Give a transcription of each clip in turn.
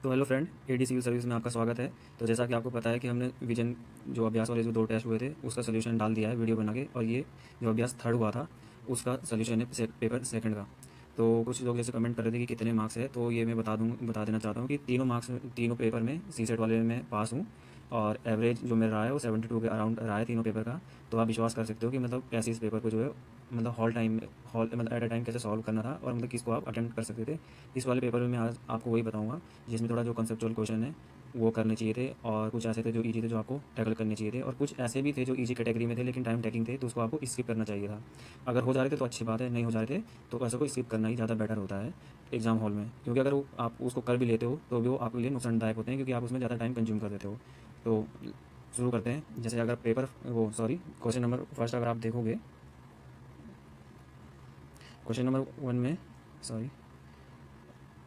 तो hello friend, AD civil service में आपका स्वागत है। तो जैसा कि आपको पता है कि हमने विजन जो अभ्यास वाले जो 2 टेस्ट हुए थे उसका सोल्यूशन डाल दिया है वीडियो बना के, और ये जो अभ्यास थर्ड हुआ था उसका सोल्यूशन है पेपर सेकंड का। तो कुछ लोग जैसे कमेंट कर रहे थे कि कितने मार्क्स है, तो ये मैं बता देना चाहता हूँ कि तीनों मार्क्स तीनों पेपर में सी सेट वाले में पास हूँ, और एवरेज जो मेरा रहा है वो 72 के अराउंड रहा है तीनों पेपर का। तो आप विश्वास कर सकते हो कि मतलब कैसे इस पेपर को जो है मतलब हॉल मतलब एट अ टाइम कैसे सॉल्व करना था, और मतलब किसको आप अटेम्प्ट कर सकते थे। इस वाले पेपर में मैं आज आपको वही बताऊंगा, जिसमें थोड़ा जो कंसेप्चुअल क्वेश्चन है वो करने चाहिए थे, और कुछ ऐसे थे जो इजी थे जो आपको टैकल करने चाहिए थे, और कुछ ऐसे भी थे जो इजी कैटेगरी में थे लेकिन टाइम टेकिंग थे तो उसको आपको स्किप करना चाहिए था। अगर हो जा रहे थे तो अच्छी बात है, नहीं हो जा रहे थे तो ऐसे को स्किप करना ही ज़्यादा बेटर होता है एग्जाम हॉल में, क्योंकि अगर आप उसको कर भी लेते हो तो भी वो आपके लिए नुकसानदायक होते हैं, क्योंकि आप उसमें ज़्यादा टाइम कंज्यूम कर देते हो। तो शुरू करते हैं। जैसे अगर पेपर वो सॉरी क्वेश्चन नंबर फर्स्ट अगर आप देखोगे, क्वेश्चन नंबर वन में सॉरी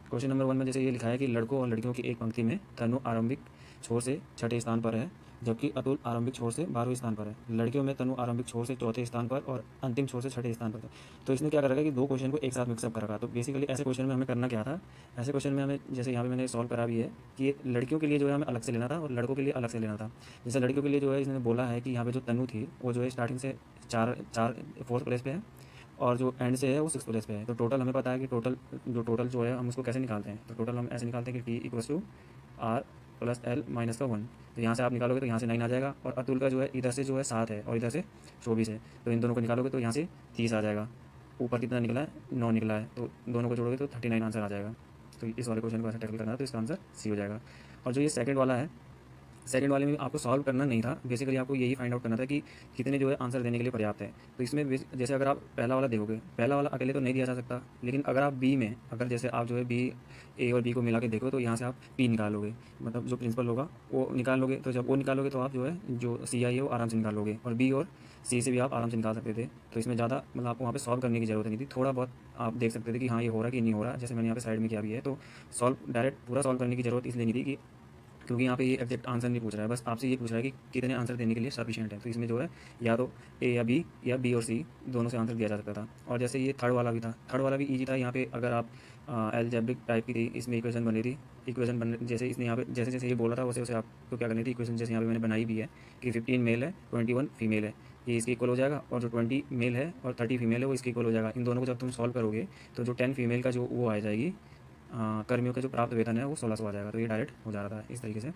क्वेश्चन नंबर वन में जैसे ये लिखा है कि लड़कों और लड़कियों की एक पंक्ति में तनु आरंभिक छोर से छठे स्थान पर है, जबकि अतुल आरंभिक छोर से 12वें स्थान पर है। लड़कियों में तनु आरंभिक छोर से चौथे स्थान पर और अंतिम छोर से छठे स्थान पर है। तो इसने क्या कर रखा है कि दो क्वेश्चन को एक साथ मिक्सअप कर रखा। तो बेसिकली ऐसे क्वेश्चन में हमें करना क्या था, ऐसे क्वेश्चन में हमें जैसे यहाँ पे मैंने सॉल्व करा भी है कि ये लड़कियों के लिए जो है हमें अलग से लेना था और लड़कों के लिए अलग से लेना था। जैसे लड़कियों के लिए जो है इसने बोला है कि यहाँ पे जो तनु थी वो जो है स्टार्टिंग से चार चार फोर्थ प्लेस पे है, और जो एंड से है वो सिक्स प्लेस पे है। तो टोटल हमें पता है कि टोटल जो है हम उसको कैसे निकालते हैं। तो टोटल हम ऐसे निकालते हैं कि T equals to R plus L minus का 1। तो यहाँ से आप निकालोगे तो यहाँ से 9 आ जाएगा, और अतुल का जो है इधर से जो है 7 है और इधर से 24 है। तो इन दोनों को निकालोगे तो यहाँ से 30 आ जाएगा। ऊपर कितना निकला है, 9 निकला है, तो दोनों को जोड़ोगे तो 39 आंसर आ जाएगा। तो इस वाले क्वेश्चन को ऐसा टैकल करना है, तो इसका आंसर सी हो जाएगा। और जो ये सेकंड वाला है, सेकंड वाले में आपको सॉल्व करना नहीं था, बेसिकली आपको यही फाइंड आउट करना था कि कितने जो है आंसर देने के लिए पर्याप्त है। तो इसमें जैसे अगर आप पहला वाला देखोगे, पहला वाला अकेले तो नहीं दिया जा सकता, लेकिन अगर आप बी में अगर जैसे आप जो है बी ए और बी को मिला के देखो तो यहाँ से आप पी निकालोगे, मतलब जो प्रिंसिपल होगा वो निकाल लोगे। तो जब वो निकालोगे तो आप जो है जो सी आई है वो आराम से निकाल लोगे, और बी और सी से भी आप आराम से निकाल सकते थे। तो इसमें ज़्यादा मतलब आपको वहाँ पे सॉल्व करने की ज़रूरत नहीं थी, थोड़ा बहुत आप देख सकते थे कि हाँ ये हो रहा है कि नहीं हो रहा, जैसे मैंने यहाँ पे साइड में किया भी है। तो सॉल्व डायरेक्ट पूरा सॉल्व करने की ज़रूरत इसलिए नहीं थी कि क्योंकि यहाँ पे ये एग्जैक्ट आंसर नहीं पूछ रहा है, बस आपसे ये पूछ रहा है कि कितने आंसर देने के लिए सफिशिएंट है। तो इसमें जो है या तो ए या बी और सी दोनों से आंसर दिया जा सकता था। और जैसे ये थर्ड वाला भी था, थर्ड वाला भी इजी था। यहाँ पे अगर आप एल्जेब्रिक टाइप की थी, इसमें इक्वेशन बन रही थी, इक्वेशन बन जैसे इसने यहाँ पे जैसे जैसे ये बोला था वैसे वैसे आपको क्या करनी थी इक्वेशन, जैसे यहाँ पे मैंने बनाई भी है कि 15 मेल है 21 फीमेल है, ये इसके इक्वल हो जाएगा, और जो 20 मेल है और 30 फीमेल है वो इसके इक्वल हो जाएगा। इन दोनों को जब तुम सॉल्व करोगे तो जो 10 फीमेल का जो वो आ जाएगी, कर्मियों का जो प्राप्त वेतन है वो 1600 आ जाएगा। तो ये डायरेक्ट हो जा रहा था इस तरीके से।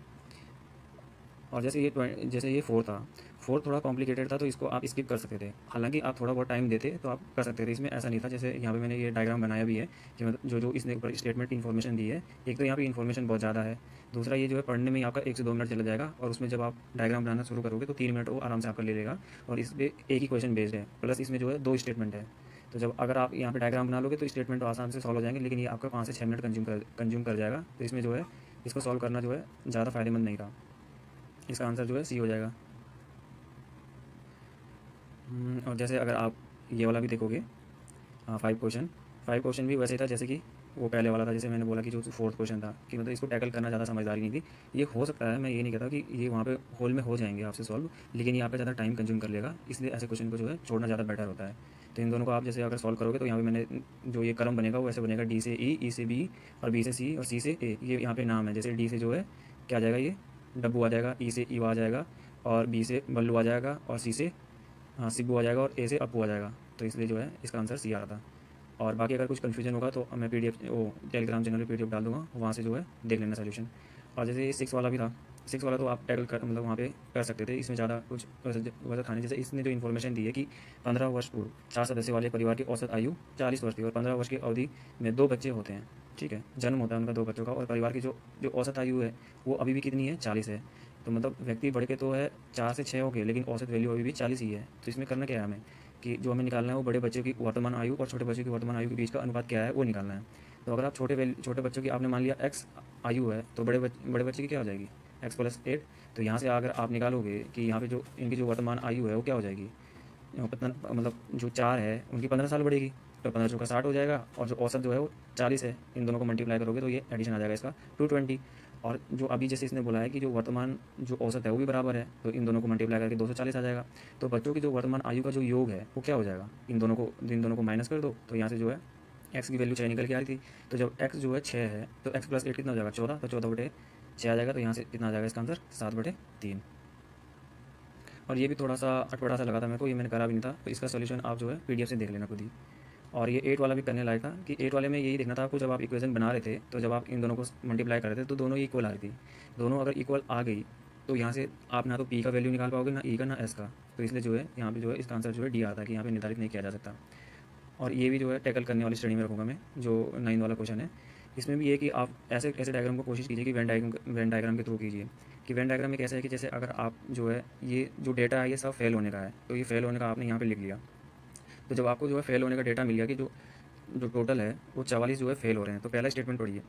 और जैसे ये फोर था, फोर थोड़ा कॉम्प्लिकेटेड था तो इसको आप स्किप कर सकते थे, हालांकि आप थोड़ा बहुत टाइम देते तो आप कर सकते थे। इसमें ऐसा नहीं था, जैसे यहाँ पे मैंने ये डायग्राम बनाया भी है कि मतलब जो जो इसने ऊपर स्टेटमेंट इन्फॉर्मेशन दी है, एक तो यहाँ पे इन्फॉर्मेशन बहुत ज़्यादा है, दूसरा ये जो है पढ़ने में आपका 1 से 2 मिनट चला जाएगा, और उसमें जब आप डायग्राम बनाना शुरू करोगे तो 3 मिनट वो आराम से आपका ले लेगा। और इस पर एक ही क्वेश्चन बेस्ड है, प्लस इसमें जो है 2 स्टेटमेंट है। तो जब अगर आप यहाँ पे डायग्राम बना लोगे तो स्टेटमेंट तो आसान से सॉल्व हो जाएंगे, लेकिन ये आपका 5 से 6 मिनट कंज्यूम कर जाएगा। तो इसमें जो है इसको सॉल्व करना जो है ज़्यादा फायदेमंद नहीं था। इसका आंसर जो है सी हो जाएगा। और जैसे अगर आप ये वाला भी देखोगे, 5 क्वेश्चन भी वैसे ही था जैसे कि वो पहले वाला था। जैसे मैंने बोला कि जो फोर्थ क्वेश्चन था कि मतलब इसको टैकल करना ज़्यादा समझदारी नहीं थी। ये हो सकता है, मैं ये नहीं कहता कि ये वहाँ पे होल में हो जाएंगे आपसे सॉल्व, लेकिन ये आपका ज़्यादा टाइम कंज्यूम कर लेगा, इसलिए ऐसे क्वेश्चन को जो है छोड़ना ज़्यादा बेटर होता है। तो इन दोनों को आप जैसे अगर सॉल्व करोगे तो यहाँ पे मैंने जो ये क्रम बनेगा वो ऐसे बनेगा, डी से ई से बी और बी से सी और सी से ए। ये यहाँ पे नाम है, जैसे डी से जो है क्या आ जाएगा, ये डब्बू आ जाएगा, ई से ईवा आ जाएगा, और बी से बल्लू आ जाएगा, और सी से हाँ सिब्बू आ जाएगा, और ए से अप्पू आ जाएगा। तो इसलिए जो है इसका आंसर सी आ रहा था। और बाकी अगर कुछ कन्फ्यूजन होगा तो मैं पीडीएफ वो टेलीग्राम चैनल पे पीडीएफ डाल दूंगा, वहाँ से जो है देख लेना सोल्यूशन। और जैसे ये 6 वाला भी था, 6 वाला तो आप टैकल कर मतलब वहाँ पे कर सकते थे, इसमें ज़्यादा कुछ वैसा था नहीं। जैसे इसने जो इन्फॉर्मेशन दी है कि 15 वर्ष पूर्व 4 सदस्य वाले परिवार की औसत आयु 40 वर्ष थी, और 15 वर्ष की अवधि में 2 बच्चे होते हैं। ठीक है, जन्म होता है उनका 2 बच्चों का, और परिवार की जो जो औसत आयु है वो अभी भी कितनी है, 40 है। तो मतलब व्यक्ति बढ़ के तो है 4 से 6 हो गए, लेकिन औसत वैल्यू अभी भी 40 ही है। तो इसमें करना क्या है हमें कि जो हमें निकालना है वो बड़े बच्चे की वर्तमान आयु और छोटे बच्चे की वर्तमान आयु के बीच का अनुपात क्या है वो निकालना है। तो अगर आप छोटे बच्चों की आपने मान लिया एक्स आयु है, तो बड़े बच्चे की क्या हो जाएगी, एक्स प्लस 8। तो यहाँ से अगर आप निकालोगे कि यहाँ पे जो इनकी जो वर्तमान आयु है वो क्या हो जाएगी, मतलब जो 4 है उनकी 15 साल बढ़ेगी, तो 15 चौका 60 हो जाएगा, और जो औसत जो है वो 40 है। इन दोनों को मल्टीप्लाई करोगे तो ये एडिशन आ जाएगा इसका 220। और जो अभी जैसे इसने बोला है कि जो वर्तमान जो औसत है वो भी बराबर है, तो इन दोनों को मल्टीप्लाई करके 240 आ जाएगा। तो बच्चों की जो वर्तमान आयु का जो योग है वो क्या हो जाएगा, इन दोनों को माइनस कर दो, तो यहाँ से जो है एक्स की वैल्यू 6 निकल के आ रही थी। तो जब एक्स जो है 6 है तो एक्स प्लस 8 कितना हो जाएगा 14, तो 14/6 आ जाएगा। तो यहाँ से कितना आ जाएगा इसका आंसर 7/3। और ये भी थोड़ा सा अटपटा सा लगा था मेरे को, ये मैंने करा भी नहीं था। तो इसका सोल्यूशन आप जो है पीडीएफ से देख लेना खुद ही। और ये 8 वाला भी करने लायक था कि 8 वाले में यही देखना था आपको, जब आप इक्वेशन बना रहे थे तो जब आप इन दोनों को मल्टीप्लाई कर रहे थे तो दोनों इक्वल आ रही थी। दोनों अगर इक्वल आ गई तो यहाँ से आप ना तो पी का वैल्यू निकाल पाओगे, ना ई का, ना एस का। तो इसलिए जो है यहाँ पे जो है इसका आंसर जो है डी आता है कि यहाँ पे निर्धारित नहीं किया जा सकता। और ये भी जो है टैकल करने वाली श्रेणी में रखूँगा मैं, जो 9 वाला क्वेश्चन है। इसमें भी ये कि आप ऐसे ऐसे डायग्राम को कोशिश कीजिए कि वेन डायग्राम के थ्रू कीजिए। कि वेन डायग्राम में कैसा है कि जैसे अगर आप जो है ये जो डेटा है ये सब फेल होने का है, तो ये फेल होने का आपने यहाँ पे लिख लिया। तो जब आपको जो है फेल होने का डेटा मिल गया कि जो जो टोटल है वो 44 जो है फेल हो रहे हैं, तो पहला स्टेटमेंट पढ़िए,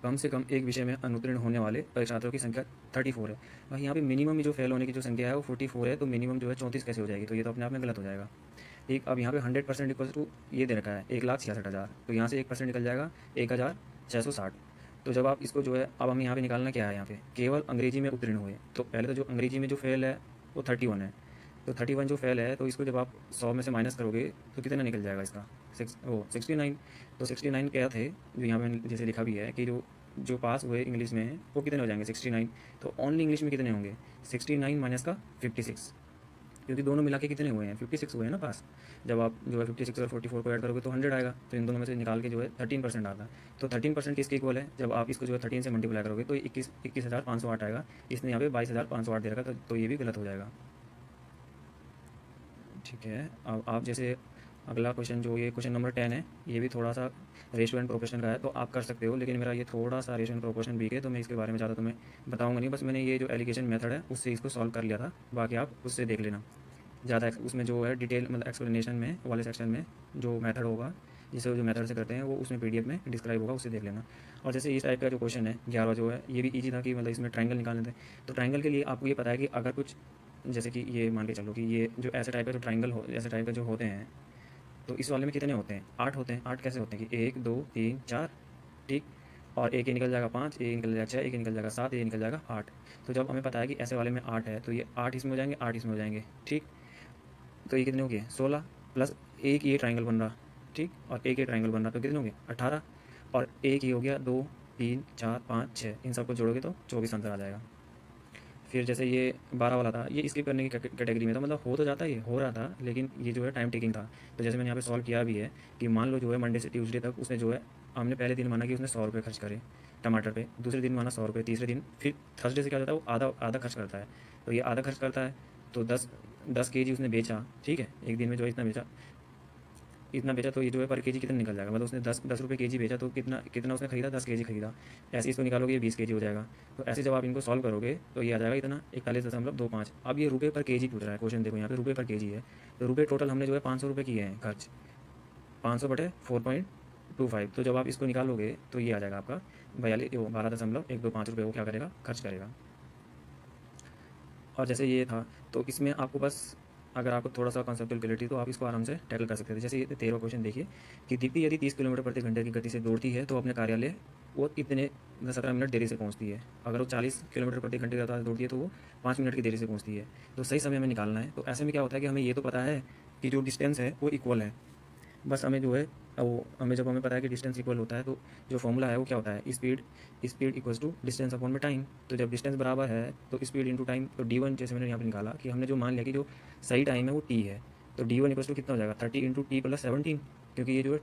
कम से कम एक विषय में अनुत्तीर्ण होने वाले परीक्षार्थियों की संख्या 34 है। वहीं यहाँ पे मिनिमम जो फेल होने की जो संख्या है वो 44 है, तो मिनिमम जो है 34 कैसे हो जाएगी? तो ये तो अपने आप में गलत हो जाएगा। ठीक, अब यहाँ पे 100% इक्वल टू ये दे रखा है 1,66,000, तो यहाँ से 1% निकल जाएगा 1,660। तो जब आप इसको जो है, अब हमें यहाँ पे निकालना क्या है, यहाँ पे केवल अंग्रेजी में उत्तीर्ण हुए। तो पहले तो जो अंग्रेजी में जो फेल है वो 31 है। तो 31 जो फेल है तो इसको जब आप 100 में से माइनस करोगे तो कितना निकल जाएगा इसका 69। तो 69 क्या थे जो यहाँ पे जैसे लिखा भी है कि जो पास हुए इंग्लिश में वो कितने हो जाएंगे 69। तो ओनली इंग्लिश में कितने होंगे 69 माइनस का 56, क्योंकि दोनों मिला के कितने हुए हैं 56 हुए हैं ना पास। जब आप जो है 56 और 44 को ऐड करोगे तो 100 आएगा। तो इन दोनों में से निकाल के जो है 13% आता है। तो 13% किसके इक्वल है? जब आप इसको जो है 13 से मल्टीप्लाई करोगे तो 21,508 आएगा। इसने यहाँ पे 22,508 दे रखा, तो ये भी गलत हो जाएगा। ठीक है, अब आप जैसे अगला क्वेश्चन जो ये क्वेश्चन नंबर 10 है, ये भी थोड़ा सा रेशियो एंड प्रोपोर्शन का है, तो आप कर सकते हो। लेकिन मेरा ये थोड़ा सा रेशियो एंड प्रोपोर्शन वीक है, तो मैं इसके बारे में ज़्यादा तुम्हें बताऊंगा नहीं। बस मैंने ये जो एलिगेशन मेथड है उससे इसको सॉल्व कर लिया था, बाकी आप उससे देख लेना। ज़्यादा उसमें जो है डिटेल मतलब एक्सप्लेनेशन में वाले सेक्शन में जो मेथड होगा, जिसे जो मेथड से करते हैं वो उसमें पीडीएफ में डिस्क्राइब होगा, उससे देख लेना। और जैसे इस टाइप का जो क्वेश्चन है 11 जो है, ये भी इजी था कि मतलब इसमें ट्रायंगल निकालने थे। तो ट्रायंगल के लिए आपको ये पता है कि अगर कुछ जैसे कि ये मान के चलो कि ये जो ऐसे टाइप का जो ट्रायंगल हो, ऐसे टाइप का जो होते हैं, तो इस वाले में कितने होते हैं 8 होते हैं। 8 कैसे होते हैं कि 1 2 3 4, ठीक। और एक ये निकल जाएगा 5, एक निकल जाएगा 6, एक निकल जाएगा 7, एक निकल जाएगा 8। तो जब हमें पता है कि ऐसे वाले में 8 है तो ये 8 इसमें हो जाएंगे, 8 इसमें हो जाएंगे, ठीक। तो ये कितने हो गए 16 प्लस एक ये ट्राइंगल बन रहा, ठीक। और एक ये ट्राइंगल बन रहा तो कितने हो गए 18। और एक ये हो गया 2 3 4 5 6, इन सबको जोड़ोगे तो 24 आंसर आ जाएगा। फिर जैसे ये 12 वाला था, ये स्किप करने की कैटेगरी में था, मतलब हो तो जाता है, ये हो रहा था, लेकिन ये जो है टाइम टेकिंग था। तो जैसे मैंने यहाँ पे सॉल्व किया भी है कि मान लो जो है मंडे से ट्यूसडे तक उसने जो है, हमने पहले दिन माना कि उसने 100 रुपये खर्च करे टमाटर पे, दूसरे दिन माना 100 रुपये, तीसरे दिन फिर थर्सडे से क्या होता है वो आधा आधा खर्च करता है। तो ये आधा खर्च करता है, तो 10 केजी उसने बेचा, ठीक है, एक दिन में जो है इतना बेचा, तो ये जो है पर केजी कितना निकल जाएगा, मतलब उसने 10 रुपये केजी बेचा तो कितना कितना उसने खरीदा 10 केजी खरीदा। ऐसे इसको निकालोगे ये 20 केजी हो जाएगा। तो ऐसे जब आप इनको सॉल्व करोगे तो ये आ जाएगा इतना 41.25। अब ये रुपये पर केजी पूछ रहा है क्वेश्चन, देखो यहाँ पे रुपये पर केजी है। तो रुपये टोटल हमने जो है 500 रुपये किए हैं खर्च, 500/4.25। तो जब आप इसको निकालोगे तो ये आ जाएगा आपका 12.125 रुपये वो क्या करेगा खर्च करेगा। और जैसे ये था तो इसमें आपको बस अगर आपको थोड़ा सा कॉन्सेप्चुअल क्लियरिटी तो आप इसको आराम से टैकल कर सकते थे। जैसे ये 13वां क्वेश्चन देखिए कि दीप्ति यदि 30 किलोमीटर प्रति घंटे की गति से दौड़ती है तो अपने कार्यालय वो इतने 17 मिनट देरी से पहुंचती है। अगर वो 40 किलोमीटर प्रति घंटे की रफ्तार से दौड़ती है तो वो 5 मिनट की देरी से पहुंचती है। तो सही समय हमें निकालना है। तो ऐसे में क्या होता है कि हमें ये तो पता है कि जो डिस्टेंस है वो इक्वल है, बस हमें जो है वो हमें जब हमें पता है कि डिस्टेंस इक्वल होता है तो जो फॉर्मूला है वो क्या होता है speed equals to distance upon में टाइम। तो जब डिस्टेंस बराबर है तो स्पीड इंटू टाइम। तो D1 जैसे मैंने यहाँ पे निकाला कि हमने जो मान लिया कि जो सही टाइम है वो T है, तो D1 इक्वल्स टू कितना हो जाएगा 30 इंटू T प्लस 17, क्योंकि ये जो है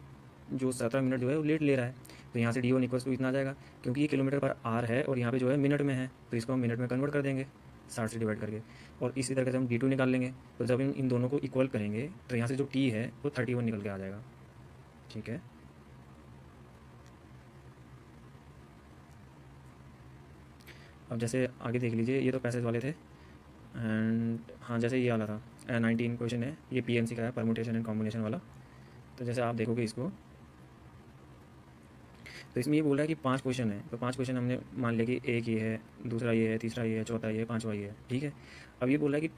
जो 17 मिनट जो है वो लेट ले रहा है। तो यहाँ से D1 इक्वल्स टू इतना आ जाएगा, क्योंकि ये किलोमीटर पर आर है और यहाँ पे जो है मिनट में है, तो इसको हम मिनट में कन्वर्ट कर देंगे 60 से डिवाइड करके। और इसी तरह से हम D2 निकाल लेंगे। तो जब इन दोनों को इक्वल करेंगे तो यहाँ से जो T है वो 31 निकल के आ जाएगा, ठीक है। अब जैसे आगे देख लीजिए, ये तो पैसेज वाले थे एंड हाँ जैसे ये वाला था 19 क्वेश्चन है, ये पीएमसी का है, परमुटेशन एंड कॉम्बिनेशन वाला। तो जैसे आप देखोगे इसको तो इसमें ये बोल रहा है कि 5 क्वेश्चन है, तो 5 क्वेश्चन हमने मान लिया कि एक ये है, दूसरा ये है, तीसरा ये है, चौथा ये है, पाँचवा ये है, ठीक है। अब ये बोल रहा है कि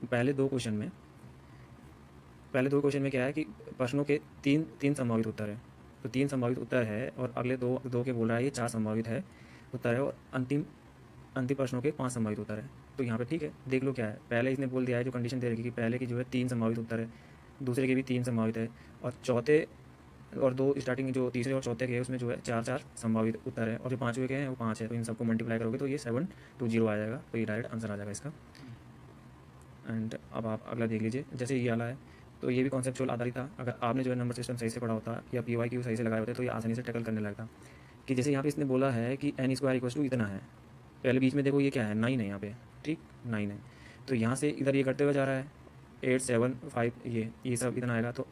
पहले दो क्वेश्चन में क्या है कि प्रश्नों के तीन तीन संभावित उत्तर है। तो 3 संभावित उत्तर है और अगले दो के बोल रहा है ये 4 संभावित है उत्तर है, और अंतिम अंतिम प्रश्नों के 5 संभावित उत्तर है। तो यहाँ पे ठीक है, देख लो क्या है, पहले इसने बोल दिया है जो कंडीशन दे रखी कि पहले की जो है 3 संभावित उत्तर है, दूसरे के भी 3 संभावित है, और और दो स्टार्टिंग जो तीसरे और चौथे के हैं उसमें जो है 4 4 संभावित उत्तर है, और जो पाँचवें के हैं वो 5 है। तो इन सबको मल्टीप्लाई करोगे तो ये 720 आ जाएगा। तो ये डायरेक्ट आंसर आ जाएगा इसका। एंड अब आप अगला देख लीजिए, जैसे ये वाला है तो ये भी कॉन्सेप्चुअल आधारित था। अगर आपने जो है नंबर सिस्टम सही से पढ़ा होता या PYQ सही से लगाए होते तो ये आसानी से टैकल करने लगता। कि जैसे यहाँ पे इसने बोला है कि n स्क्वायर इक्वल टू इतना है, पहले बीच में देखो ये क्या है, 9 है यहाँ पे, ठीक 9 है। तो यहाँ से इधर ये करते हुए जा रहा है 8 7 5, ये सब इतना आएगा। तो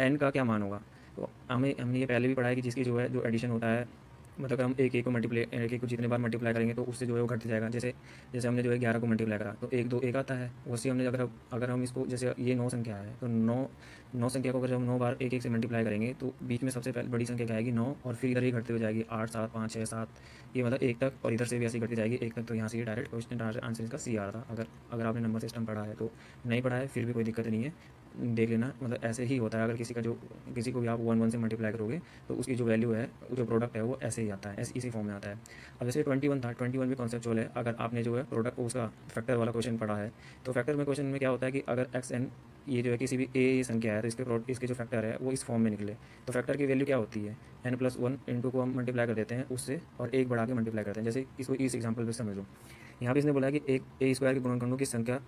n का क्या मान होगा? तो हमने ये पहले भी पढ़ा है कि जिसकी जो है जो एडिशन होता है, मतलब अगर हम एक एक को मल्टीप्लाई एक एक को जितने बार मल्टीप्लाई करेंगे तो उससे जो है वो घटते जाएगा। जैसे जैसे हमने जो है 11 को मल्टीप्लाई करा तो 1 2 1 आता है। वैसे हमने अगर हम इसको, जैसे ये 9 संख्या है तो 9 संख्या को अगर हम 9 बार एक एक से मल्टीप्लाई करेंगे तो बीच में सबसे पहले बड़ी संख्या क्या आएगी 9, और फिर इधर ही घटते हुए जाएगी 8 7 5 6 7, ये मतलब 1 तक, और इधर से भी ऐसी घटती जाएगी 1 तक। तो यहाँ से ये डायरेक्ट क्वेश्चन आंसर इसका सी आ रहा था। अगर आपने नंबर सिस्टम पढ़ा है तो, नहीं पढ़ा है फिर भी कोई दिक्कत नहीं है, देख लेना। मतलब ऐसे ही होता है, अगर किसी को भी आप 1 1 से मल्टीप्लाई करोगे तो उसकी जो वैल्यू है, जो प्रोडक्ट है वो ऐसे ही आता है, इसी फॉर्म में आता है। अब जैसे 21 था, 21 भी कॉन्सेप्चुअल है। अगर आपने जो है प्रोडक्ट उसका फैक्टर वाला क्वेश्चन पढ़ा है तो फैक्टर में क्वेश्चन में क्या होता है कि अगर xn ये जो है किसी भी ए संख्या है तो इसके जो फैक्टर है वो इस फॉर्म में निकले तो फैक्टर की वैल्यू क्या होती है, n+1 इंटू को हम मल्टीप्लाई कर देते हैं उससे और एक बढ़ा के मल्टीप्लाई करते हैं। जैसे इसको इस एग्जाम्पल पर समझ लो, यहाँ पे इसने बोला है कि एक ए स्क्वायर के गुणनखंडों की संख्या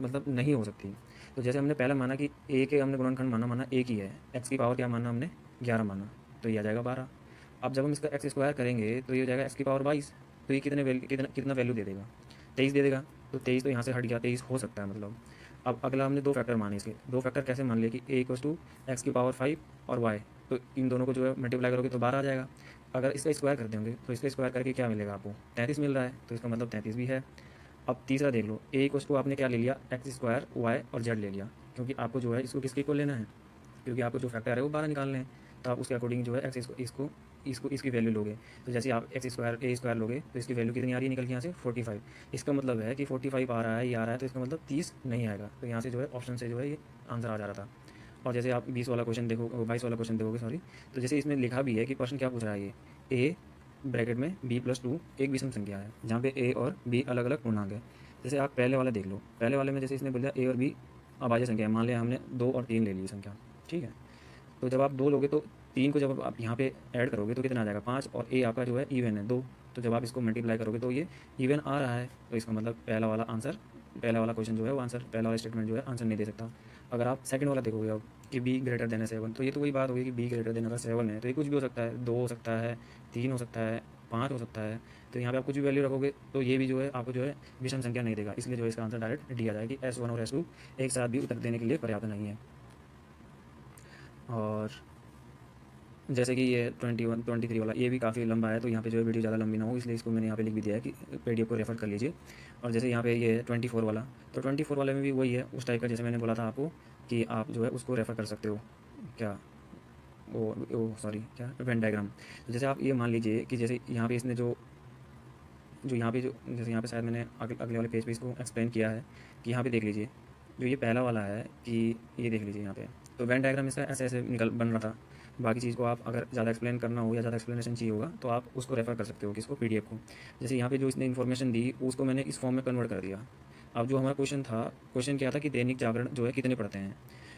मतलब नहीं हो सकती। तो जैसे हमने पहला माना कि ए के हमने गुणनखंड माना एक ही है, एक्स की पावर क्या माना हमने 11 माना, तो ये आ जाएगा 12। अब जब हम इसका एक्स स्क्वायर करेंगे तो ये हो जाएगा एक्स की पावर 22। तो ये कितना वैल्यू दे देगा, 23 दे देगा। तो 23 तो यहाँ से हट गया, 23 हो सकता है मतलब। अब अगला हमने दो फैक्टर माने, इसके दो फैक्टर कैसे मान लिए कि ए इक्वल टू एक्स की पावर 5 और वाई, तो इन दोनों को जो है मल्टीप्लाई करोगे तो 12 आ जाएगा। अगर इसका स्क्वायर कर देंगे तो इसका स्क्वायर करके क्या मिलेगा आपको, 33 मिल रहा है, तो इसका मतलब 33 भी है। अब तीसरा देख लो, ए इक्वल टू आपने क्या ले लिया, एक्स स्क्वायर वाई और जेड ले लिया, क्योंकि आपको जो है इसको किसके को लेना है, क्योंकि आपको जो फैक्टर है वो 12 निकालने हैं। तो आप उसके अकॉर्डिंग जो है एक्स इसको इसकी वैल्यू लोगे। तो जैसे आप एक्स स्क्वायर ए स्क्वायर लोगे तो इसकी वैल्यू कितनी आ रही है निकल के यहाँ से 45। इसका मतलब है कि 45 आ रहा है, ये आ रहा है, तो इसका मतलब 30 नहीं आएगा। तो यहाँ से जो है ऑप्शन से जो है ये आंसर आ जा रहा था। और जैसे आप 20 वाला क्वेश्चन देखो, 22 वाला क्वेश्चन देखोगे सॉरी, तो जैसे इसमें लिखा भी है कि क्वेश्चन क्या पूछ रहा है, ये ए ब्रैकेट में b+2 एक विषम संख्या है जहाँ पे a और b अलग अलग पूर्णांक है। जैसे आप पहले वाला देख लो, पहले वाले में जैसे इसने बोला a और b अभाज्य संख्या है, मान लिया हमने 2 और 3 ले ली संख्या, ठीक है। तो जब आप 2 लोगे तो 3 को जब आप यहाँ पे ऐड करोगे तो कितना आ जाएगा 5, और a आपका जो है इवन है 2, तो जब आप इसको मल्टीप्लाई करोगे तो ये इवन आ रहा है। तो इसका मतलब पहला वाला क्वेश्चन जो है वो आंसर, पहला वाला स्टेटमेंट जो है आंसर नहीं दे सकता। अगर आप सेकंड वाला देखोगे अब कि b ग्रेटर देन 7, तो ये तो वही बात होगी कि b ग्रेटर देन अगर 7 है तो ये कुछ भी हो सकता है, 2 हो सकता है, 3 हो सकता है, 5 हो सकता है। तो यहाँ पे आप कुछ भी वैल्यू रखोगे तो ये भी जो है आपको जो है विषम संख्या नहीं देगा, इसलिए जो है इसका आंसर डायरेक्ट डी आ जाएगा कि S1 और S2 एक साथ भी उत्तर देने के लिए पर्याप्त नहीं है। और जैसे कि ये 21 23 वाला ये भी काफ़ी लंबा है, तो यहाँ पे जो है वीडियो ज़्यादा लंबी ना हो इसलिए इसको मैंने यहाँ पे लिख भी दिया है कि PDF को रेफर कर लीजिए। और जैसे यहाँ पे ये 24 वाला, तो 24 वाले में भी वही है उस टाइप का, जैसे मैंने बोला था आपको कि आप जो है उसको रेफ़र कर सकते हो, क्या वो सॉरी क्या वेन डायग्राम। तो जैसे आप ये मान लीजिए कि जैसे यहाँ पे इसने जो यहाँ पे जैसे यहाँ पे शायद मैंने अगले वाले पेज पे इसको एक्सप्लेन किया है कि यहाँ पे देख लीजिए, जो ये पहला वाला है कि ये देख लीजिए यहाँ पे, तो वेन डायग्राम इसका ऐसे ऐसे बन रहा था। बाकी चीज़ को आप अगर ज़्यादा एक्सप्लेन करना हो या ज़्यादा एक्सप्लेनेशन चाहिए होगा तो आप उसको रेफ़र कर सकते हो किसको, PDF को। जैसे यहाँ पे जो इसने इन्फॉर्मेशन दी उसको मैंने इस फॉर्म में कन्वर्ट कर दिया। अब जो हमारा क्वेश्चन क्या था कि दैनिक जागरण जो है कितने पढ़ते हैं,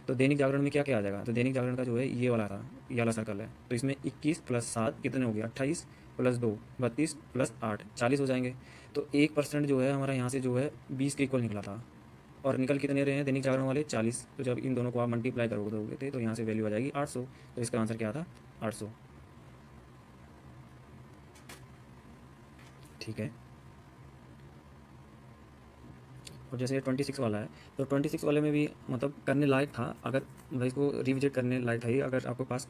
तो दैनिक जागरण में क्या क्या आ जाएगा, तो दैनिक जागरण का जो है ये वाला था, ये वाला सर्कल है, तो इसमें 21 + 7 कितने हो गए 28 + 2 32 + 8 40 हो जाएंगे। तो 1% जो है हमारा यहाँ से जो है 20 के इक्वल निकला था, और निकल कितने रहे हैं दैनिक जागरण वाले 40। तो जब इन दोनों को आप मल्टीप्लाई करोगे तो यहाँ से वैल्यू आ जाएगी 800। तो इसका आंसर क्या था 800, ठीक है। और जैसे 26 वाला है, तो 26 वाले में भी मतलब करने लायक था, अगर मतलब इसको रिविजिट करने लायक था ही, अगर आपको पास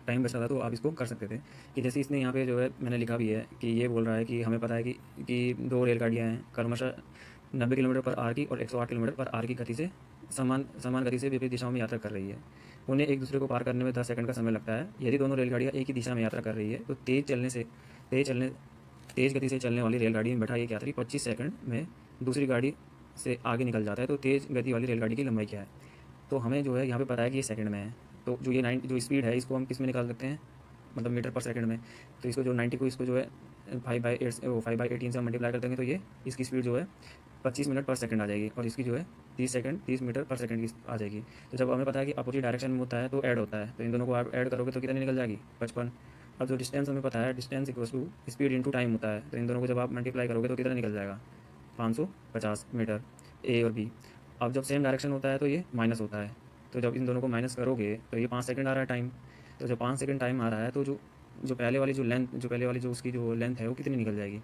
टाइम बचा था तो आप इसको कर सकते थे। कि जैसे इसने यहाँ पे जो है मैंने लिखा भी है कि ये बोल रहा है कि हमें पता है कि 2 रेलगाड़ियाँ हैं क्रमशः 90 किलोमीटर/आवर की और 108 किलोमीटर/आवर की गति से समान गति से विपरीत दिशाओं में यात्रा कर रही है। उन्हें एक दूसरे को पार करने में 10 सेकंड का समय लगता है। यदि दोनों रेलगाड़ियाँ एक ही दिशा में यात्रा कर रही है तो तेज़ गति से चलने वाली रेलगाड़ी में बैठा एक यात्री 25 सेकंड में दूसरी गाड़ी से आगे निकल जाता है। तो तेज़ गति वाली रेलगाड़ी की लंबाई क्या है, तो हमें जो है यहाँ पे पता है कि ये सेकंड में है। तो जो ये 9 जो स्पीड है इसको हम किस में निकाल सकते हैं, मतलब मीटर पर सेकंड में। तो इसको जो 90 को इसको जो है 5/18 से हम मल्टीप्लाई कर देंगे तो ये इसकी स्पीड जो है 25 मिनट पर सेकंड आ जाएगी, और इसकी जो है 30 मीटर पर सेकंड की आ जाएगी। तो जब हमें पता है कि अपोजिट डायरेक्शन में होता है तो ऐड होता है, तो इन दोनों को आप ऐड करोगे तो कितनी निकल जाएगी 55। अब जो डिस्टेंस हमें पता है, distance equals to speed into time होता है, तो इन दोनों को जब आप मल्टीप्लाई करोगे तो कितना निकल जाएगा 550 मीटर, ए और बी। अब जब सेम डायरेक्शन होता है तो ये माइनस होता है, तो जब इन दोनों को माइनस करोगे तो ये 5 सेकंड आ रहा है टाइम। तो जब 5 सेकंड टाइम आ रहा है तो जो पहले वाली जो उसकी जो लेंथ है वो कितनी निकल जाएगी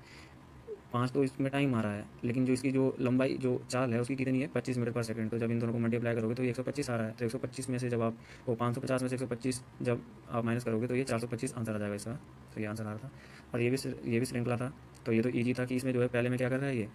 5, तो इसमें टाइम आ रहा है, लेकिन जो इसकी जो लंबाई जो चाल है उसकी कितनी है 25 मीटर पर सेकंड। तो जब इन दोनों को मल्टीप्लाई करोगे तो ये 125 आ रहा है, तो 125 में से जब आप वो 550 में से 125 जब आप माइनस करोगे तो ये 425 आंसर आ जाएगा इसका। तो ये आंसर आ रहा था, और ये भी श्रृंखला था। तो ये तो ईजी था कि इसमें जो है पहले में क्या कर रहा है, ये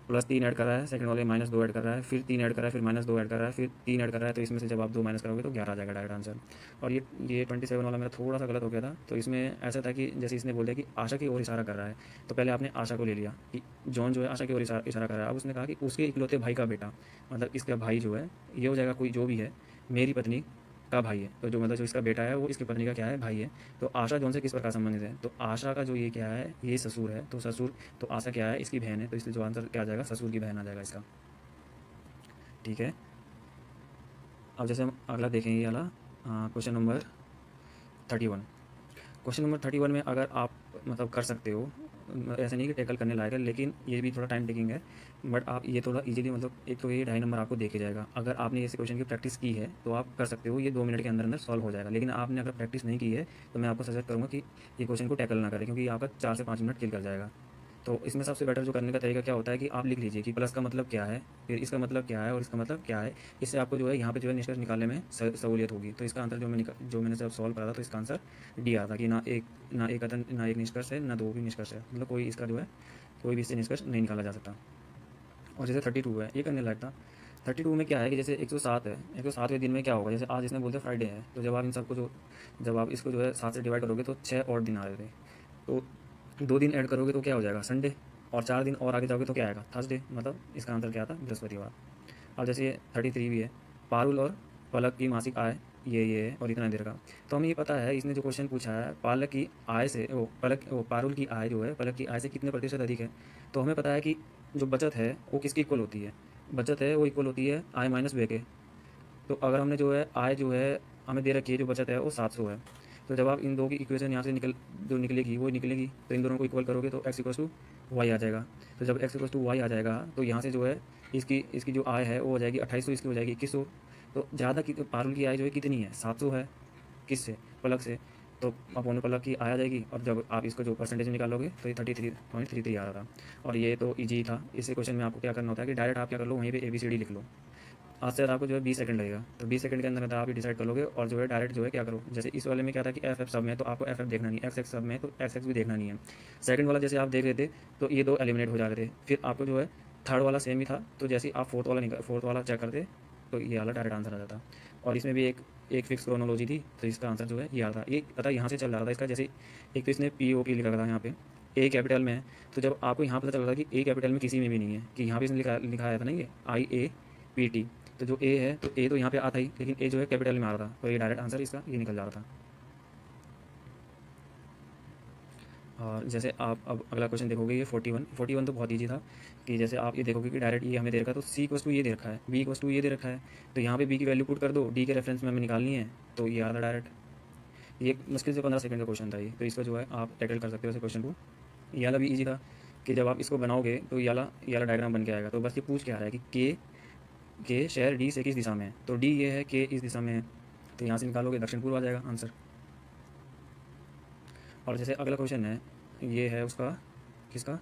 +3 ऐड कर रहा है, सेकंड वाले -2 ऐड कर रहा है, फिर 3 ऐड कर रहा है, फिर -2 ऐड कर रहा है, फिर 3 ऐड कर रहा है। तो इसमें से जब आप 2 माइनस करोगे तो 11 आ जाएगा डायरेक्ट आंसर। और ये 27 वाला मेरा थोड़ा सा गलत हो गया था। तो इसमें ऐसा था कि जैसे इसने बोल दिया कि आशा की ओर इशारा कर रहा है, तो पहले आपने आशा को ले लिया कि जॉन जो है आशा की ओर इशारा कर रहा है। अब उसने कहा कि उसके इकलौते भाई का बेटा, मतलब इसका भाई जो है ये हो जाएगा कोई जो भी है, मेरी पत्नी का भाई है। तो जो मतलब जो इसका बेटा है वो इसकी पत्नी का क्या है, भाई है। तो आशा जॉन से किस प्रकार संबंधित है, तो आशा का जो ये क्या है, ये ससुर है। तो ससुर, तो आशा क्या है, इसकी बहन है। तो इसलिए जो आंसर क्या आ जाएगा, ससुर की बहन आ जाएगा इसका। ठीक है। अब जैसे हम अगला देखेंगे, ये वाला क्वेश्चन नंबर 31। क्वेश्चन नंबर 31 में अगर आप मतलब कर सकते हो, ऐसा नहीं कि टैकल करने लायक है, लेकिन ये भी थोड़ा टाइम टेकिंग है, बट आप ये थोड़ा इजीली, मतलब एक तो ये 2.5 नंबर आपको देके जाएगा। अगर आपने ऐसे क्वेश्चन की प्रैक्टिस की है तो आप कर सकते हो, ये 2 मिनट के अंदर अंदर सॉल्व हो जाएगा। लेकिन आपने अगर प्रैक्टिस नहीं की है तो मैं आपको सजेस्ट करूँगा कि ये क्वेश्चन को टैकल ना करें, क्योंकि ये आपका 4 से 5 मिनट किल कर जाएगा। तो इसमें सबसे बेटर जो करने का तरीका क्या होता है कि आप लिख लीजिए कि प्लस का मतलब क्या है, फिर इसका मतलब क्या है और इसका मतलब क्या है। इससे आपको जो है यहाँ पे जो है निष्कर्ष निकालने में सहूलियत होगी। तो इसका आंसर जो मैंने जब सॉल्व करा था तो इसका आंसर डी आ था कि ना एक निष्कर्ष है ना दो भी निष्कर्ष है, मतलब कोई इसका जो है कोई भी इससे निष्कर्ष नहीं निकाला जा सकता। और जैसे 32 है, ये करने लायक था। 32 में क्या है कि जैसे 107 है, 107वें दिन में क्या होगा, जैसे आज इसने बोलते फ्राइडे है, तो जब आप इन सबको जब आप इसको जो है 7 से डिवाइड करोगे तो 6 और दिन आ रहे थे। तो 2 दिन ऐड करोगे तो क्या हो जाएगा, संडे। और 4 दिन और आगे जाओगे तो क्या आएगा, थर्सडे। मतलब इसका आंसर क्या था, बृहस्पतिवार। अब जैसे ये 33 भी है, पारुल और पलक की मासिक आय ये है और इतना देर का। तो हमें ये पता है, इसने जो क्वेश्चन पूछा है, पालक की आय से पारुल की आय जो है पलक की आय से कितने प्रतिशत अधिक है। तो हमें पता है कि जो बचत है वो किसकी इक्वल होती है, बचत है वो इक्वल होती है आय माइनस व्यय के। तो अगर हमने जो है आय जो है हमें दे रखी है, जो बचत है वो 700 है। तो जब आप इन दो की इक्वेशन यहाँ से जो निकलेगी वो निकलेगी, तो इन दोनों को इक्वल करोगे तो x इक्वस टू वाई आ जाएगा। तो जब x इक्वस टू वाई आ जाएगा तो यहाँ से जो है इसकी जो आय है वो हो जाएगी 2800, इसकी हो जाएगी 2100। तो ज़्यादा की पारुल की आय जो है कितनी है, 700 है। किससे, पलक से। तो अपोन पलक की आय आ जाएगी, और जब आप इसको जो परसेंटेज निकालोगे तो ये 33.33 आ रहा था। और ये तो ईजी था। इसी क्वेश्चन में आपको क्या करना होता है कि डायरेक्ट आप क्या कर लो, वहीं पे ABCD लिख लो। आज से आपको जो है 20 सेकंड लगेगा, तो 20 सेकंड के अंदर अंदर आप ही डिसाइड कर लोगे। और जो है डायरेक्ट जो है क्या करो, जैसे इस वाले में क्या था कि एफ सब में, तो आपको एफ देखना नहीं, एक्स सब में तो एक्स भी देखना नहीं है। सेकंड वाला जैसे आप देख रहे थे तो ये 2 एलिमिनेट हो जा रहे थे, फिर आपको जो है थर्ड वाला सेम ही था, तो जैसे आप फोर्थ वाला चेक करते तो ये वाला डायरेक्ट आंसर आ जाता। और इसमें भी एक फिक्स क्रोनोलॉजी थी, तो इसका आंसर जो है ये आ था। ये पता यहाँ से चल रहा था इसका, जैसे एक तो इसने POP लिखा था यहाँ पे, ए कैपिटल में है। तो जब आपको यहाँ पता चल रहा था कि ए कैपिटल में किसी में भी नहीं है, कि यहाँ पे इसने लिखा आया था ना ये IAPT, तो जो ए है तो ए तो यहाँ पे आता ही, लेकिन ए जो है कैपिटल में आ रहा था, तो ये डायरेक्ट आंसर इसका ये निकल जा रहा था। और जैसे आप अब अगला क्वेश्चन देखोगे, ये 41 तो बहुत ईजी था। कि जैसे आप ये देखोगे कि डायरेक्ट ये हमें दे रखा है, तो C इक्वस टू ये दे रखा है, B इक्वस टू ये दे रखा है, तो यहाँ पे B की वैल्यू पुट कर दो, D के रेफरेंस में हमें निकालनी है, तो ये आ रहा डायरेक्ट। ये मुश्किल से 15 सेकंड का क्वेश्चन था ये, तो इसका जो है आप टैकल कर सकते हो इस क्वेश्चन को। ये वाला भी ईजी था कि जब आप इसको बनाओगे तो ये वाला डायग्राम बन के आएगा। तो बस ये पूछ के आ रहा है कि के शहर D से किस दिशा में है, तो D ये है, K इस दिशा में है, तो यहाँ से निकालोगे दक्षिण पूर्व आ जाएगा आंसर। और जैसे अगला क्वेश्चन है, ये है उसका किसका,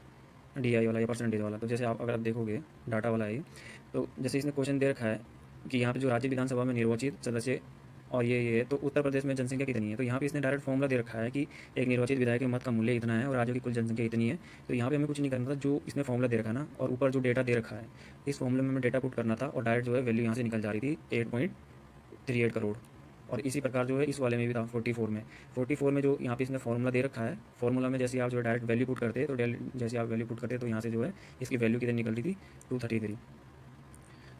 DI वाला या परसेंटेज वाला। तो जैसे आप अगर आप देखोगे डाटा वाला है, तो जैसे इसने क्वेश्चन दे रखा है कि यहाँ पे जो राज्य विधानसभा में निर्वाचित सदस्य और ये तो उत्तर प्रदेश में जनसंख्या कितनी है। तो यहाँ पे इसने डायरेक्ट फॉर्मूला दे रखा है कि एक निर्वाचित विधायक के मत का मूल्य इतना है और राज्यों की कुल जनसंख्या इतनी है। तो यहाँ पे हमें कुछ नहीं करना था, जो इसने फॉर्मूला दे रखा है ना, और ऊपर जो डेटा दे रखा है, इस फॉर्मूले में हमें डेटा पुट करना था, और डायरेक्ट जो है वैल्यू यहाँ से निकल जा रही थी 8.38 करोड़। और इसी प्रकार जो है इस वाले में भी था 44 में जो यहाँ पे इसने फॉर्मूला दे रखा है, फॉर्मूला में जैसे आप जो है डायरेक्ट वैल्यू पुट करते, तो जैसे आप वैल्यू पुट करते तो यहाँ से जो है इसकी वैल्यू कितनी निकल रही थी 233।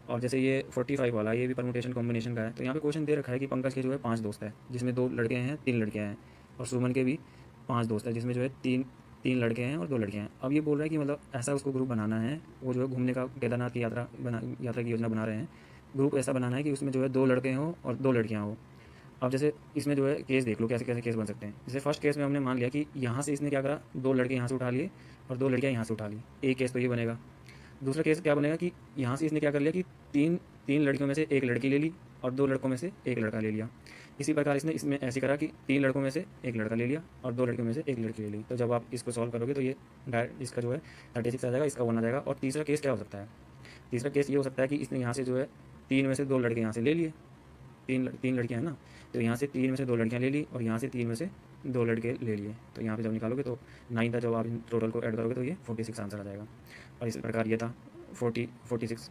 और जैसे ये 45 वाला, ये भी परमुटेशन कॉम्बिनेशन का है। तो यहाँ पे क्वेश्चन दे रखा है कि पंकज के जो है 5 दोस्त है, जिसमें 2 लड़के हैं 3 लड़कियाँ हैं। और सुमन के भी 5 दोस्त हैं, जिसमें जो है तीन तीन लड़के हैं और 2 लड़कियां हैं। अब ये बोल रहा है कि मतलब ऐसा उसको ग्रुप बनाना है, वो जो है घूमने का केदारनाथ की यात्रा की योजना बना रहे हैं। ग्रुप ऐसा बनाना है कि उसमें जो है 2 लड़के हों और 2 लड़कियां हों। अब जैसे इसमें जो है केस देख लो कैसे कैसे केस बन सकते हैं। जैसे फर्स्ट केस में हमने मान लिया कि यहाँ से इसने क्या करा, 2 लड़के यहाँ से उठा लिए और 2 लड़कियाँ यहाँ से उठा ली, एक केस तो ये बनेगा। दूसरा केस क्या बनेगा कि यहाँ से इसने क्या कर लिया कि तीन तीन लड़कियों में से एक लड़की ले ली और 2 लड़कों में से एक लड़का ले लिया। इसी प्रकार इसने इसमें ऐसे करा कि 3 लड़कों में से एक लड़का ले लिया और 2 लड़कियों में से एक लड़की ले ली। तो जब आप इसको सॉल्व करोगे तो ये डायरेक्ट इसका जो है 36 आ जाएगा, इसका 1 आ जाएगा। और तीसरा केस क्या हो सकता है, तीसरा केस ये हो सकता है कि इसने यहाँ से जो है 3 में से 2 लड़के यहाँ से ले लिए, तीन लड़कियाँ हैं ना, तो यहाँ से 3 में से 2 लड़कियाँ ले ली और यहाँ से 3 में से 2 लड़के ले लिए। तो यहाँ पे जब निकालोगे तो 9 था, जब आप इन टोटल को ऐड करोगे तो ये 46 आंसर आ जाएगा। और इस प्रकार ये था 46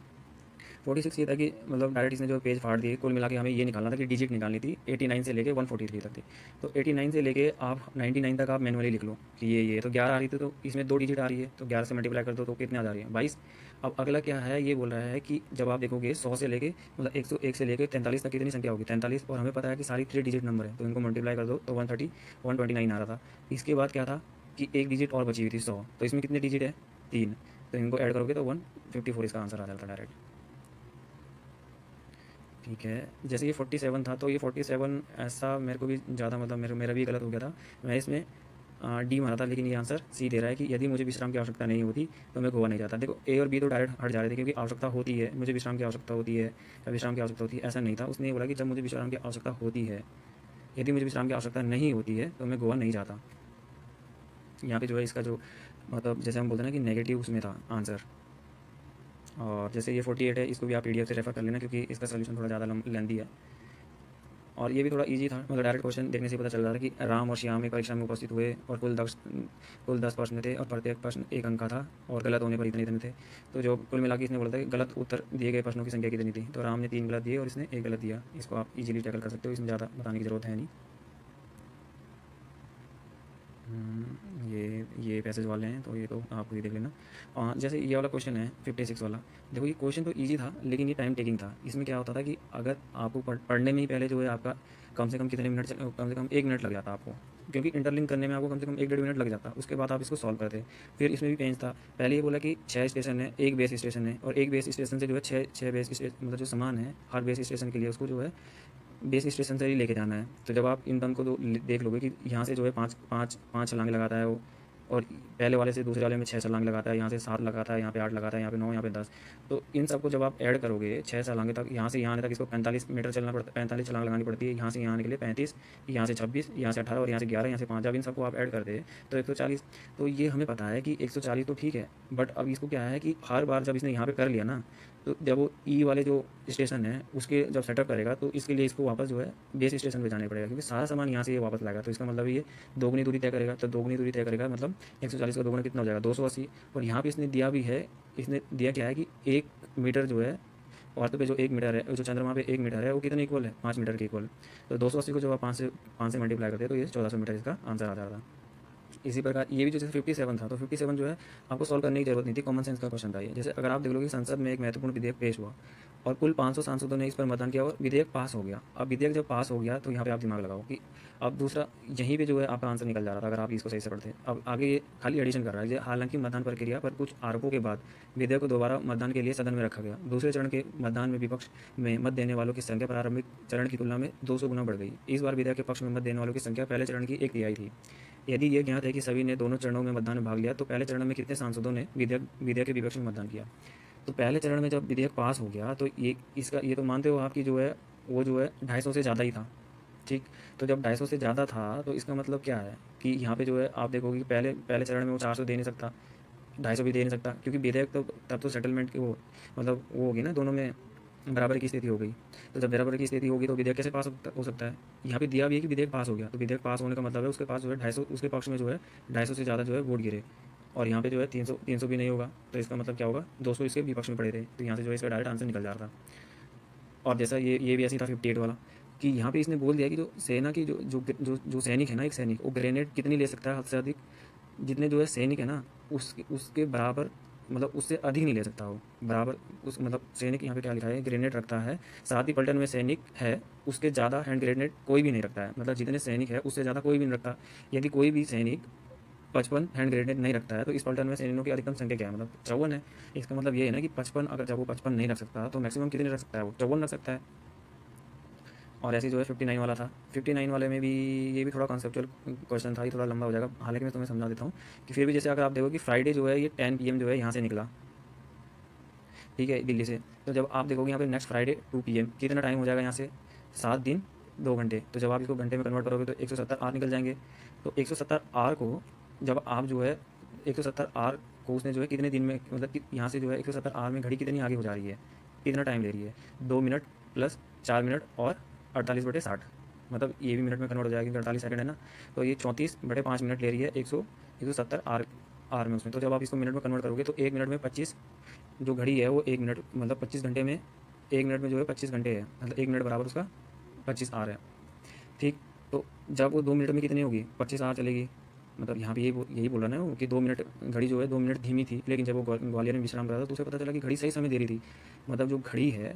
ये था कि मतलब डायरेक्ट इसने जो पेज फाड़ दिए। कुल मिला के हमें ये निकालना था कि डिजिट निकालनी थी 89 से लेके 143 तक थी। तो 89 से लेके आप 99 तक आप मैनुअली लिख लो कि ये तो 11 आ रही थी, तो इसमें 2 डिजिट आ रही है, तो 11 से मल्टीप्लाई कर दो तो कितने आ जा रही है, 22। अब अगला क्या है, ये बोल रहा है कि जब आप देखोगे 100 से लेके मतलब 101 से लेके 43 तक कितनी संख्या होगी, 43, और हमें पता है कि सारी 3 डिजिट नंबर है, तो इनको मल्टीप्लाई कर दो तो 129 आ रहा था। इसके बाद क्या था कि एक डिजिट और बची हुई थी 100, तो इसमें कितने डिजिट है, 3, तो इनको ऐड करोगे तो 154 इसका आंसर आ जाता डायरेक्ट। ठीक है, जैसे ये 47 था, तो ये 47 ऐसा मेरे को भी ज़्यादा मतलब मेरा भी गलत हो गया था। मैं इसमें डी मारा था, लेकिन ये आंसर सी दे रहा है कि यदि मुझे विश्राम की आवश्यकता नहीं होती तो मैं गोवा नहीं जाता। देखो ए और बी तो डायरेक्ट हट जा रहे थे, क्योंकि आवश्यकता होती है, मुझे विश्राम की आवश्यकता होती है या विश्राम की आवश्यकता होती है, ऐसा नहीं था। उसने ये बोला कि जब मुझे विश्राम की आवश्यकता होती है, यदि मुझे विश्राम की आवश्यकता नहीं होती है तो मैं गोवा नहीं जाता। यहाँ पे जो है इसका जो मतलब जैसे हम बोलते हैं ना कि नेगेटिव उसमें था आंसर। और जैसे ये 48 है, इसको भी आप पीडीएफ से रेफर कर लेना, क्योंकि इसका सोल्यूशन थोड़ा ज़्यादा लेंदी है। और ये भी थोड़ा इजी था, मतलब डायरेक्ट क्वेश्चन देखने से पता चल रहा था कि राम और श्याम एक परीक्षा में उपस्थित हुए और कुल 10 प्रश्न थे और प्रत्येक प्रश्न 1 अंक का था और गलत होने पर इतने थे। तो जो कुल मिला के इसने बोला था कि गलत उत्तर दिए गए प्रश्नों की संख्या कितनी थी, तो राम ने 3 गलत दिए और इसने 1 गलत दिया। इसको आप इजीली टैकल कर सकते हो, इसमें ज़्यादा बताने की ज़रूरत है नहीं। ये पैसेज वाले हैं, तो ये तो आप ही देख लेना। जैसे ये वाला क्वेश्चन है 56 वाला, देखो ये क्वेश्चन तो इजी था, लेकिन ये टाइम टेकिंग था। इसमें क्या होता था कि अगर आपको पढ़ने में ही पहले जो है आपका कम से कम कितने मिनट, कम से कम 1 मिनट लग जाता आपको, क्योंकि इंटरलिंक करने में आपको कम से कम 1-1.5 मिनट लग जाता। उसके बाद आप इसको सॉल्व करते। फिर इसमें भी पेंच था। पहले ये बोला कि 6 स्टेशन है, एक बेस स्टेशन है, और एक बेस स्टेशन से जो है 6 बेस स्टेशन मतलब जो सामान है हर बेस स्टेशन के लिए उसको जो है बेस स्टेशन से ही लेके जाना है। तो जब आप इन टर्म को देख लोगे कि यहाँ से जो है पाँच छलांग लगाता है वो, और पहले वाले से दूसरे वाले में 6 छलांग लगाता है, यहाँ से 7 लगाता है, यहाँ पे 8 लगाता है, यहाँ पे 9, यहाँ पे 10। तो इन सबको जब आप ऐड करोगे 6 छलांगे तक, यहाँ से यहाँ आने तक इसको 45 मीटर चलना पड़ता है, 45 छलांग लगानी पड़ती है। यहाँ से यहाँ आने के लिए 35, यहाँ से 26, यहाँ से 18 और यहाँ से 11, यहाँ से 5। जब इन सबको आप ऐड कर दे तो 140। तो ये हमें पता है कि 140 तो ठीक है, बट अब इसको क्या है कि हर बार जब इसने यहाँ पे कर लिया ना, तो जब वो ई वाले जो स्टेशन है उसके जब सेटअप करेगा तो इसके लिए इसको वापस जो है बेस स्टेशन पे जाना पड़ेगा, क्योंकि सारा सामान यहाँ से ये वापस लाएगा। तो इसका मतलब ये दोगुनी दूरी तय करेगा। तो दोगुनी दूरी तय करेगा मतलब 140 का दोगुना कितना हो जाएगा, 280। और यहाँ पे इसने दिया भी है, इसने दिया क्या है कि 1 मीटर जो है अर्थ पे जो 1 मीटर है, जो चंद्रमा पे 1 मीटर है, वो कितने इक्वल है, 5 मीटर के इक्वल। तो 280 को जब आप 5 से मल्टीप्लाई करते हैं तो ये 1400 मीटर इसका आंसर आ जाता है। इसी प्रकार ये भी जैसे 57 था, तो 57 जो है आपको सॉल्व करने की जरूरत नहीं थी, कॉमन सेंस का क्वेश्चन था ये। जैसे अगर आप देख लो कि संसद में एक महत्वपूर्ण विधेयक पेश हुआ और कुल 500 सांसदों ने इस पर मतदान किया और विधेयक पास हो गया। अब विधेयक जब पास हो गया तो यहाँ पे आप दिमाग लगाओ कि अब दूसरा यहीं पे जो है आपका आंसर निकल जा रहा था अगर आप इसको सही से पढ़ते। अब आगे ये खाली एडिशन कर रहा है। हालांकि मतदान प्रक्रिया पर कुछ आरोपों के बाद विधेयक को दोबारा मतदान के लिए सदन में रखा गया। दूसरे चरण के मतदान में विपक्ष में मत देने वालों की संख्या प्रारंभिक चरण की तुलना में 200 गुना बढ़ गई। इस बार विधेयक के पक्ष में मत देने वालों की संख्या पहले चरण की 1/3 थी। यदि ये ज्ञात है कि सभी ने दोनों चरणों में मतदान में भाग लिया, तो पहले चरण में कितने सांसदों ने विधेयक के विपक्ष में मतदान किया। तो पहले चरण में जब विधेयक पास हो गया तो ये तो मानते हो आपकी जो है वो जो है 250 से ज़्यादा ही था, ठीक। तो जब 250 से ज़्यादा था तो इसका मतलब क्या है कि यहाँ पे जो है आप देखोगे कि पहले चरण में वो 400 दे नहीं सकता, 250 भी दे नहीं सकता, क्योंकि विधेयक तो तब तो सेटलमेंट की वो मतलब वो होगी ना, दोनों में बराबर की स्थिति हो गई। तो जब बराबर की स्थिति होगी तो विधेयक कैसे पास हो सकता है। यहाँ पे दिया भी है कि विधेयक पास हो गया, तो विधेयक पास होने का मतलब है उसके पास जो है 250, उसके पक्ष में जो है 250 से ज़्यादा जो है वोट गिरे। और यहाँ पे जो है 300 भी नहीं होगा, तो इसका मतलब क्या होगा 200 इसके विपक्ष में पड़े थे। तो यहाँ से जो है इसका डायरेक्ट आंसर निकल जा रहा था। और जैसा ये भी ऐसी था 58 वाला कि यहाँ पे इसने बोल दिया कि जो सेना की जो सैनिक है ना, एक सैनिक वो ग्रेनेड कितनी ले सकता है हद से अधिक, जितने जो है सैनिक है ना उसके बराबर मतलब उससे अधिक नहीं ले सकता वो, बराबर उस मतलब सैनिक यहाँ पे क्या लिखा है, ग्रेनेड रखता है, साथ ही पलटन में सैनिक है उसके ज़्यादा हैंड ग्रेनेड कोई भी नहीं रखता है, मतलब जितने सैनिक है उससे ज़्यादा कोई भी नहीं रखता। यदि कोई भी सैनिक 55 हैंड ग्रेनेड नहीं रखता है तो इस पलटन में सैनिकों की अधिकतम संख्या क्या है, मतलब 54 है। इसका मतलब ये है ना कि 55, अगर जब वो 55 नहीं रख सकता तो मैक्सिमम कितने रख सकता है, वो 54 रख सकता है। और ऐसे जो है 59 वाला था, 59 वाले में भी ये भी थोड़ा कॉन्सेप्चुअल क्वेश्चन था, ये थोड़ा लंबा हो जाएगा, हालांकि मैं तुम्हें समझा देता हूँ कि फिर भी जैसे अगर आप देखो कि फ्राइडे जो है ये 10 PM जो है यहाँ से निकला, ठीक है, दिल्ली से। तो जब आप देखोगे यहाँ पे नेक्स्ट फ्राइडे 2 PM, कितना टाइम हो जाएगा यहाँ से, 7 दिन 2 घंटे। तो जब आप इसको घंटे में कन्वर्ट करोगे तो 170 आर निकल जाएंगे। तो 170 आर को जब आप जो है 170 आर को उसने जो है कितने दिन में, मतलब कि यहाँ से जो है 170 आर में घड़ी कितनी आगे हो जा रही है, कितना टाइम ले रही है, 2 मिनट प्लस 4 मिनट और 48/60, मतलब ये भी मिनट में कन्वर्ट हो जाएगा क्योंकि 48 सेकंड है ना। तो ये 34/5 मिनट ले रही है 170 आर में उसमें। तो जब आप इसको मिनट में कन्वर्ट करोगे तो 1 मिनट में 25, जो घड़ी है वो 1 मिनट मतलब 25 घंटे में, 1 मिनट में जो है 25 घंटे है, मतलब 1 मिनट बराबर उसका 25 आर है, ठीक। तो जब वो 2 मिनट में कितनी होगी, 25 आर चलेगी। मतलब यहाँ पे यही बोल रहा ना वो कि 2 मिनट घड़ी जो है 2 मिनट धीमी थी, लेकिन जब वो ग्वालियर में विश्राम करा था तो उसे पता चला कि घड़ी सही समय दे रही थी। मतलब जो घड़ी है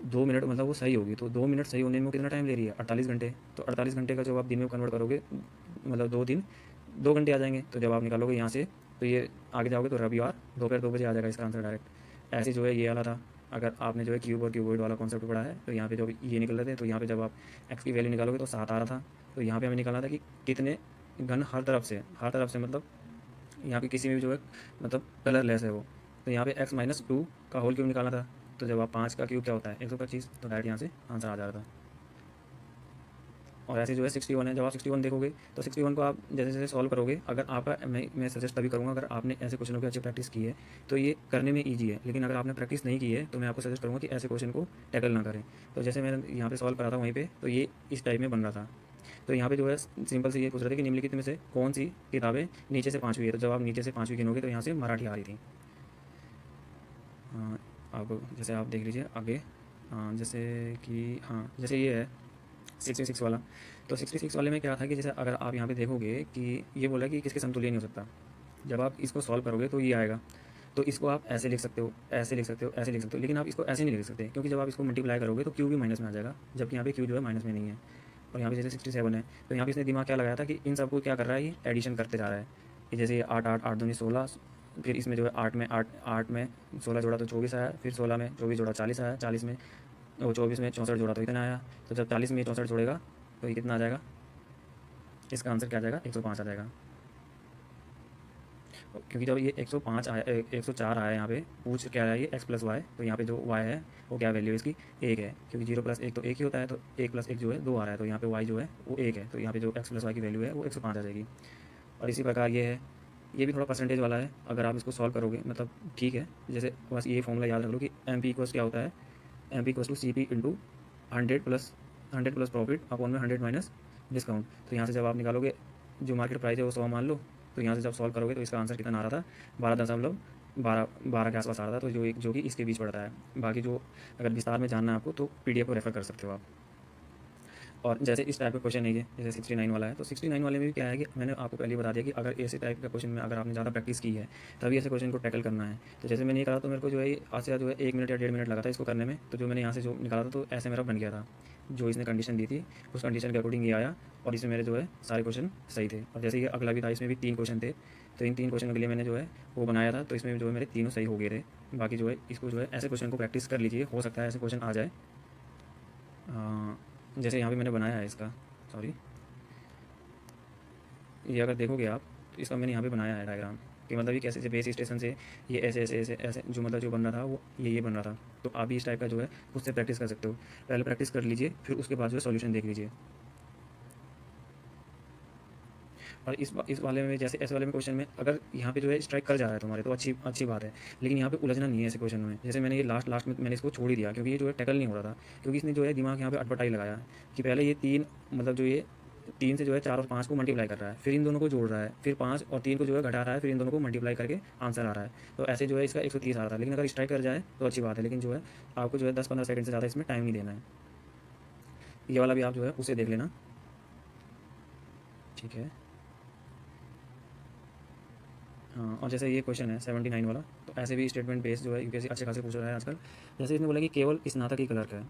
2 मिनट मतलब वो सही होगी, तो 2 मिनट सही होने में वो कितना टाइम ले रही है, 48 घंटे। तो 48 घंटे का जब आप दिन में कन्वर्ट करोगे मतलब 2 दिन 2 घंटे आ जाएंगे। तो जब आप निकालोगे यहाँ से तो ये आगे जाओगे तो रविवार दोपहर 2 बजे आ जाएगा इसका आंसर डायरेक्ट। ऐसे जो है ये वाला था। अगर आपने जो है क्यूब और क्यूबॉइड वाला कॉन्सेप्ट पढ़ा है तो यहाँ पे जो ये निकल रहे थे, तो यहाँ पे जब आप एक्स की वैल्यू निकालोगे तो 7 आ रहा था। तो यहाँ पे हमें निकालना था कि कितने घन हर तरफ से मतलब यहाँ पे किसी में भी जो है मतलब कलरलेस है वो। तो यहाँ पे x-2 का होल क्यूब निकालना था। तो जब आप 5 का क्यूब क्या होता है 125, तो डायरेक्ट यहाँ से आंसर आ जा रहा था। और ऐसे जो है 61 है, जब आप 61 देखोगे तो 61 को आप जैसे जैसे सॉल्व करोगे, अगर आपका मैं सजेस्ट तभी करूँगा अगर आपने ऐसे क्वेश्चनों की अच्छी प्रैक्टिस की है तो ये करने में ईजी है, लेकिन अगर आपने प्रैक्टिस नहीं की है तो मैं आपको सजेस्ट करूँगा कि ऐसे क्वेश्चन को टैकल ना करें। तो जैसे मैंने यहाँ पे सॉल्व करा था वहीं पे, तो ये इस टाइप में बन रहा था। तो यहाँ पे जो है सिंपल से ये पूछ रहे थे कि निम्नलिखित में से कौन सी किताबें नीचे से 5वीं है। तो जब आप नीचे से 5वीं गिनोगे तो यहाँ से मराठी आ रही थी। अब जैसे आप देख लीजिए आगे, जैसे कि हाँ जैसे ये है 66 वाला। तो 66 वाले में क्या था कि जैसे अगर आप यहाँ पे देखोगे कि ये बोला कि किसके समतुल्य नहीं हो सकता, जब आप इसको सॉल्व करोगे तो ये आएगा। तो इसको आप ऐसे लिख सकते हो, ऐसे लिख सकते हो, ऐसे लिख सकते हो, लेकिन आप इसको ऐसे नहीं लिख सकते क्योंकि जब आप इसको मल्टीप्लाई करोगे तो क्यू भी माइनस में आ जाएगा, जबकि यहाँ पे क्यू जो है माइनस में नहीं है। और यहाँ पे जैसे 67 है तो यहाँ पे इसने दिमाग क्या लगाया था कि इन सबको क्या कर रहा है, ये एडिशन करते जा रहा है कि जैसे ये 8 8 8 दूनी 16, फिर इसमें जो है 8 में 16 जोड़ा तो 24 आया, फिर 16 में 24 जोड़ा 40 आया, 40 में वो 24 में 64 जोड़ा तो इतना आया। तो जब 40 में 64 जोड़ेगा तो ये कितना आ जाएगा, इसका आंसर क्या आ जाएगा 105 आ जाएगा। क्योंकि जब ये 105 आया 104 आया यहाँ पे पूछ क्या आया ये x+y, तो यहाँ पे जो y है वो क्या वैल्यू है इसकी 1 है, क्योंकि 0 + 1 तो 1 ही होता है, तो 1 + 1 जो है 2 आ रहा है, तो यहाँ पे y जो है वो 1 है, तो यहाँ पे जो x+y की वैल्यू है वो 105 आ जाएगी। और इसी प्रकार ये है, ये भी थोड़ा परसेंटेज वाला है, अगर आप इसको सॉल्व करोगे मतलब ठीक है। जैसे बस ये फॉर्मूला याद रख लो कि MP क्या होता है, MP = CP × 100 + प्रॉफिट अपॉन में 100 माइनस डिस्काउंट। तो यहाँ से जब आप निकालोगे जो मार्केट प्राइस है वो 100 मान लो, तो यहाँ से जब सॉल्व करोगे तो इसका आंसर कितना आ रहा था 12.12 के आसपास आ रहा था, तो जो कि इसके बीच पड़ता है। बाकी जो अगर विस्तार में जानना है आपको तो PDF को रेफर कर सकते हो आप। और जैसे इस टाइप का क्वेश्चन है ये, जैसे 69 वाला है, तो 69 वाले में भी क्या है कि मैंने आपको पहले बता दिया कि अगर ऐसे टाइप का क्वेश्चन में अगर आपने ज़्यादा प्रैक्टिस की है तभी ऐसे क्वेश्चन को टैकल करना है। तो जैसे मैंने ये करा तो मेरे को जो है आज से जो है 1 मिनट या 1.5 मिनट लगा था इसको करने में। तो जो मैंने यहाँ से जो निकाला था तो ऐसे मेरा बन गया था, जो इसने कंडीशन दी थी उस कंडीशन के अकॉर्डिंग ये आया, और इसमें मेरे जो है सारे क्वेश्चन सही थे। और जैसे ये अगला भी था, इसमें भी 3 क्वेश्चन थे, तो इन 3 क्वेश्चन के लिए मैंने जो है वो बनाया था, तो इसमें जो है मेरे तीनों सही हो गए थे। बाकी जो है इसको जो है ऐसे क्वेश्चन को प्रैक्टिस कर लीजिए, हो सकता है ऐसे क्वेश्चन आ जाए। जैसे यहाँ पे मैंने बनाया है इसका, सॉरी, ये अगर देखोगे आप तो इसका मैंने यहाँ पे बनाया है डायग्राम कि मतलब ये कैसे से बेस स्टेशन से ये ऐसे ऐसे ऐसे ऐसे जो मतलब जो बन रहा था वो ये बन रहा था। तो आप भी इस टाइप का जो है उससे प्रैक्टिस कर सकते हो, पहले प्रैक्टिस कर लीजिए फिर उसके बाद जो है सॉल्यूशन देख लीजिए। और इस वाले में जैसे ऐसे वाले में क्वेश्चन में अगर यहाँ पे जो है स्ट्राइक कर जा रहा है तुम्हारे तो अच्छी अच्छी बात है, लेकिन यहाँ पे उलझना नहीं है ऐसे क्वेश्चन में। जैसे मैंने ये लास्ट में मैंने इसको छोड़ ही दिया क्योंकि ये जो है टैकल नहीं हो रहा था, क्योंकि इसने जो है दिमाग यहाँ पे अटपटाई लगाया कि पहले ये 3 मतलब जो ये 3 से जो है 4 और 5 को मल्टीप्लाई कर रहा है, फिर इन दोनों को जोड़ रहा है, फिर 5 और 3 को जो है घटा रहा है, फिर इन दोनों को मल्टीप्लाई करके आंसर आ रहा है। तो ऐसे जो है इसका 130 आ रहा था, लेकिन अगर स्ट्राइक कर जाए तो अच्छी बात है, लेकिन जो है आपको जो है 10-15 सेकंड से ज़्यादा इसमें टाइम नहीं देना है। ये वाला भी आप जो है उसे देख लेना, ठीक है। हाँ, और जैसे ये क्वेश्चन है 79 वाला, तो ऐसे भी स्टेटमेंट बेस जो है यूपीएससी अच्छे खासे पूछ रहा है आजकल। जैसे इसने बोला कि केवल स्नातक ही क्लर्क है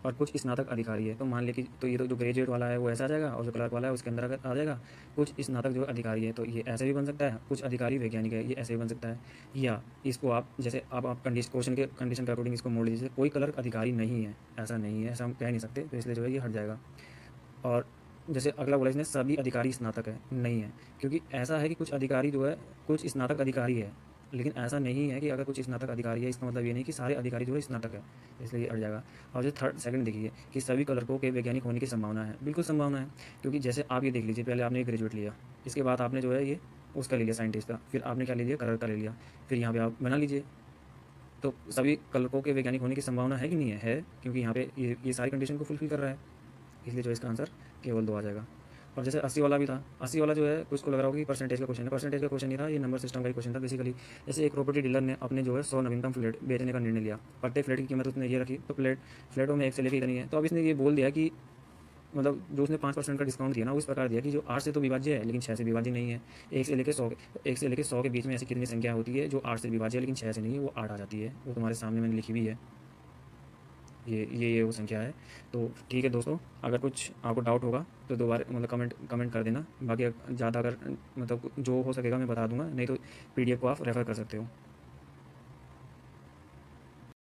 और कुछ स्नातक अधिकारी है, तो मान ले कि तो ये तो जो ग्रेजुएट वाला है वो ऐसा आ जाएगा, और जो क्लर्क वाला है उसके अंदर अगर आ जाएगा कुछ स्नातक जो अधिकारी है, तो ये ऐसे भी बन सकता है। कुछ अधिकारी वैज्ञानिक है, ये ऐसे भी बन सकता है। या इसको आप जैसे अब आप क्वेश्चन के कंडीशन के अकॉर्डिंग इसको मोड़ लीजिए, कोई क्लर्क अधिकारी नहीं है, ऐसा नहीं है, ऐसा हम कह नहीं सकते, तो इसलिए जो है ये हट जाएगा। और जैसे अगला बोला इसने सभी अधिकारी स्नातक है, नहीं है, क्योंकि ऐसा है कि कुछ अधिकारी जो है कुछ स्नातक अधिकारी है, लेकिन ऐसा नहीं है कि अगर कुछ स्नातक अधिकारी है इसका मतलब ये नहीं कि सारे अधिकारी जो है स्नातक है, इसलिए ये अट जाएगा। और जो थर्ड सेकंड देखिए कि सभी क्लर्कों के वैज्ञानिक होने की संभावना है, बिल्कुल संभावना है, क्योंकि जैसे आप ये देख लीजिए, पहले आपने ग्रेजुएट लिया, इसके बाद आपने जो है ये उसका ले लिया साइंटिस्ट का, फिर आपने क्या ले लिया क्लर्क का ले लिया, फिर यहाँ पे आप बना लीजिए। तो सभी क्लर्कों के वैज्ञानिक होने की संभावना है कि नहीं है, क्योंकि यहाँ पे ये सारी कंडीशन को फुलफिल कर रहा है, इसलिए जो इसका आंसर केवल 2 आ जाएगा। और जैसे 80 वाला भी था, 80 वाला जो है कुछ को लग रहा होगा कि परसेंटेज का क्वेश्चन है, परसेंटेज का क्वेश्चन नहीं था, ये नंबर सिस्टम का ही क्वेश्चन था बेसिकली। जैसे एक प्रॉपर्टी डीलर ने अपने जो है 100 नवीनतम फ्लैट बेचने का निर्णय लिया, प्रत्येक फ्लैट की कीमत उसने ये रखी, तो फ्लैटों में 1 से लेकर इतनी है। तो अब इसने ये बोल दिया कि मतलब जो उसने 5% का डिस्काउंट दिया ना, वो इस प्रकार दिया कि जो 8 से तो विभाज्य है लेकिन 6 से विभाज्य नहीं है। 1 से लेकर 100 के बीच में ऐसी कितनी संख्या होती है जो 8 से विभाज्य है लेकिन 6 से नहीं है, वो 8 आ जाती है, वो तुम्हारे सामने मैंने लिखी हुई है। ये वो संख्या है। तो ठीक है दोस्तों, अगर कुछ आपको डाउट होगा तो दोबारा मतलब कमेंट कर देना। बाकी ज़्यादा अगर मतलब जो हो सकेगा मैं बता दूंगा, नहीं तो पीडीएफ को आप रेफ़र कर सकते हो।